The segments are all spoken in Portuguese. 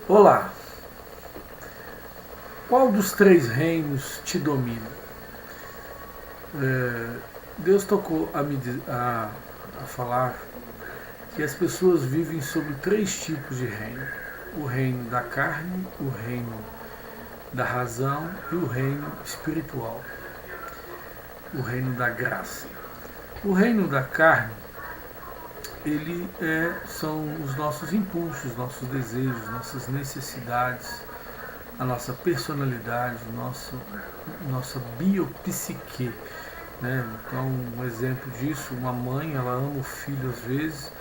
Olá, qual dos três reinos te domina? Deus tocou a falar que as pessoas vivem sob três tipos de reino: o reino da carne, o reino da razão e o reino espiritual, o reino da graça. O reino da carne, são os nossos impulsos, nossos desejos, nossas necessidades, a nossa personalidade, nossa biopsique. Né? Então, um exemplo disso, uma mãe, ela ama o filho às vezes,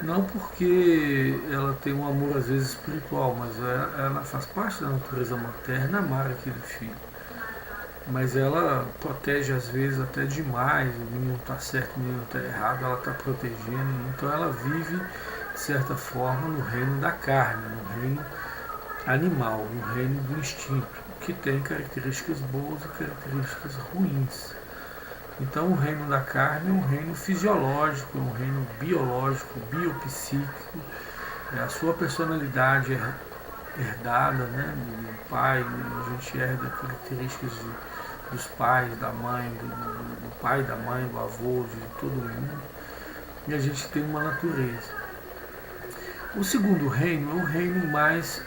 não porque ela tem um amor às vezes espiritual, mas ela faz parte da natureza materna amar aquele filho. Mas ela protege às vezes até demais, o menino está certo, o menino está errado, ela está protegendo, então ela vive, de certa forma, no reino da carne, no reino animal, no reino do instinto, que tem características boas e características ruins. Então o reino da carne é um reino fisiológico, é um reino biológico, biopsíquico, é a sua personalidade é herdada, né, do pai, a gente herda características dos pais, da mãe, do pai, da mãe, do avô, de todo mundo, e a gente tem uma natureza. O segundo reino é o reino mais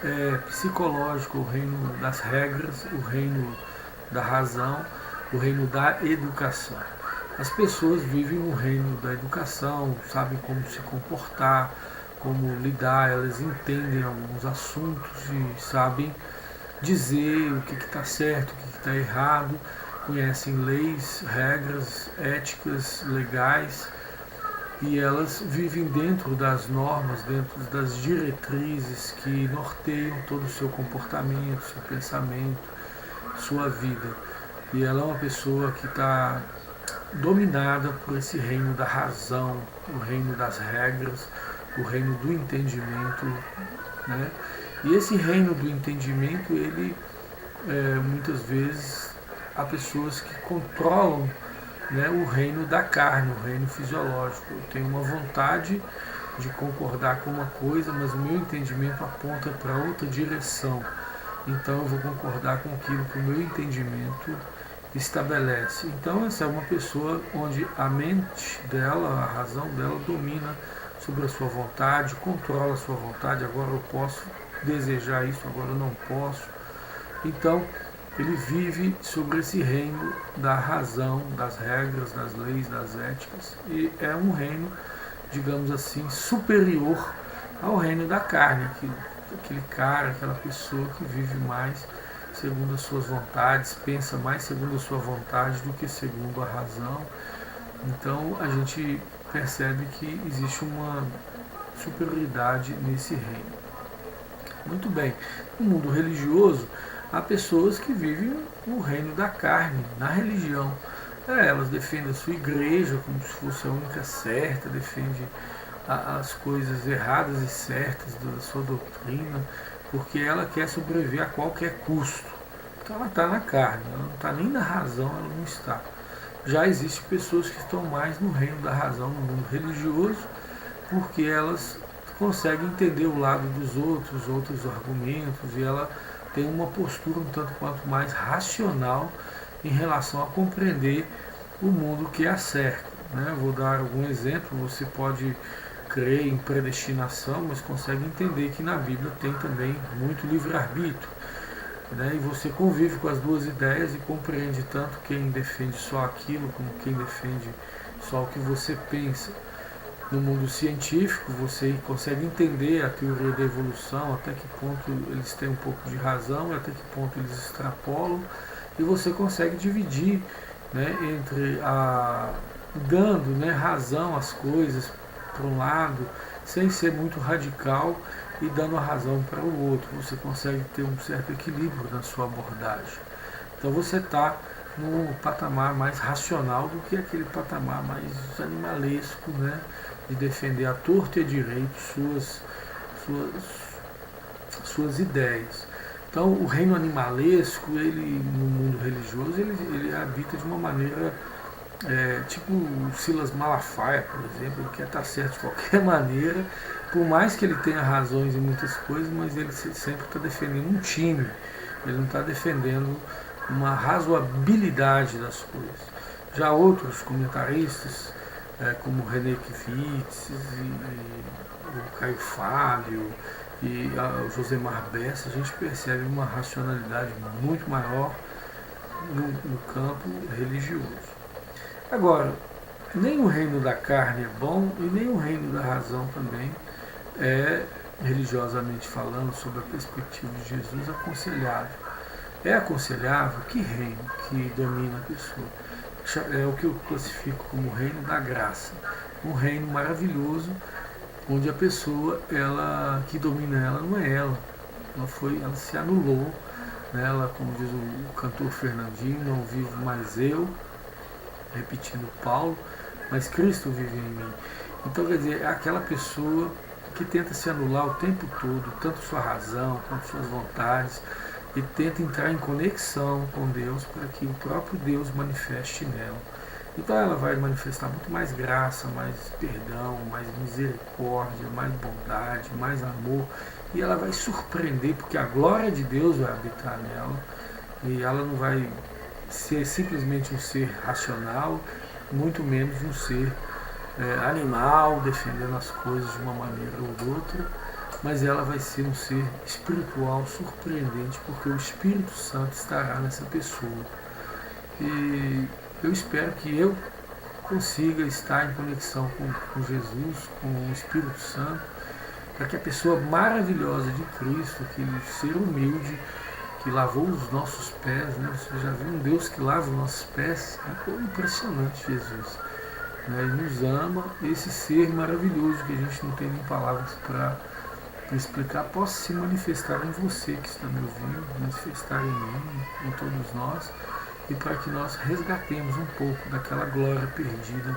psicológico, o reino das regras, o reino da razão, o reino da educação. As pessoas vivem no reino da educação, sabem como se comportar, como lidar, elas entendem alguns assuntos e sabem dizer o que está certo, o que está errado, conhecem leis, regras, éticas, legais, e elas vivem dentro das normas, dentro das diretrizes que norteiam todo o seu comportamento, seu pensamento, sua vida. E ela é uma pessoa que está dominada por esse reino da razão, o reino das regras, o reino do entendimento. Né? E esse reino do entendimento, ele muitas vezes há pessoas que controlam, né, o reino da carne, o reino fisiológico. Eu tenho uma vontade de concordar com uma coisa, mas o meu entendimento aponta para outra direção. Então eu vou concordar com aquilo que o meu entendimento estabelece. Então essa é uma pessoa onde a mente dela, a razão dela domina sobre a sua vontade, controla a sua vontade. Agora eu posso desejar isso, agora eu não posso. Então ele vive sobre esse reino da razão, das regras, das leis, das éticas, e é um reino, digamos assim, superior ao reino da carne, aquele cara, aquela pessoa que vive mais segundo as suas vontades, pensa mais segundo a sua vontade do que segundo a razão. Então a gente percebe que existe uma superioridade nesse reino. Muito bem. No mundo religioso, há pessoas que vivem no reino da carne, na religião. Elas defendem a sua igreja como se fosse a única certa, defende as coisas erradas e certas da sua doutrina, porque ela quer sobreviver a qualquer custo. Então ela está na carne, ela não está nem na razão, ela não está. Já existem pessoas que estão mais no reino da razão, no mundo religioso, porque elas conseguem entender o lado dos outros argumentos, e ela tem uma postura um tanto quanto mais racional em relação a compreender o mundo que a cerca. Né? Vou dar algum exemplo, você pode crer em predestinação, mas consegue entender que na Bíblia tem também muito livre-arbítrio. Né? E você convive com as duas ideias e compreende tanto quem defende só aquilo, como quem defende só o que você pensa. No mundo científico, você consegue entender a teoria da evolução, até que ponto eles têm um pouco de razão, até que ponto eles extrapolam, e você consegue dividir, né, dando, né, razão às coisas para um lado, sem ser muito radical, e dando a razão para o outro. Você consegue ter um certo equilíbrio na sua abordagem. Então você está num patamar mais racional do que aquele patamar mais animalesco, né, de defender à torta e à direito suas ideias. Então o reino animalesco, ele no mundo religioso, ele habita de uma maneira tipo Silas Malafaia, por exemplo, ele quer estar certo de qualquer maneira, por mais que ele tenha razões em muitas coisas, mas ele sempre está defendendo um time, ele não está defendendo uma razoabilidade das coisas. Já outros comentaristas, como René Kivitz e o Caio Fábio e o Josemar Bessa, a gente percebe uma racionalidade muito maior no campo religioso. Agora, nem o reino da carne é bom e nem o reino da razão também é, religiosamente falando, sob a perspectiva de Jesus, aconselhável. É aconselhável que reino que domina a pessoa? É o que eu classifico como o reino da graça. Um reino maravilhoso, onde a pessoa que domina ela não é ela. Ela se anulou. Né? Ela, como diz o cantor Fernandinho, não vivo mais eu, repetindo Paulo, mas Cristo vive em mim. Então, quer dizer, é aquela pessoa que tenta se anular o tempo todo, tanto sua razão quanto suas vontades, e tenta entrar em conexão com Deus para que o próprio Deus manifeste nela. Então ela vai manifestar muito mais graça, mais perdão, mais misericórdia, mais bondade, mais amor, e ela vai surpreender, porque a glória de Deus vai habitar nela, e ela não vai ser simplesmente um ser racional, muito menos um ser animal, defendendo as coisas de uma maneira ou de outra, mas ela vai ser um ser espiritual surpreendente, porque o Espírito Santo estará nessa pessoa. E eu espero que eu consiga estar em conexão com Jesus, com o Espírito Santo, para que a pessoa maravilhosa de Cristo, aquele ser humilde, que lavou os nossos pés, né? Você já viu um Deus que lava os nossos pés? É impressionante, Jesus. Ele nos ama, esse ser maravilhoso que a gente não tem nem palavras para explicar, possa se manifestar em você que está me ouvindo, manifestar em mim, em todos nós, e para que nós resgatemos um pouco daquela glória perdida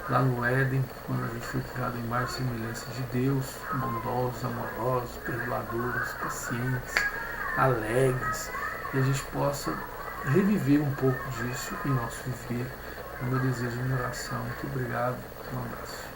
lá no Éden, quando a gente foi criado em imagem e semelhança de Deus, bondosos, amorosos, perdoadores, pacientes, alegres, e a gente possa reviver um pouco disso em nosso viver. É o meu desejo de oração. Muito obrigado. Um abraço.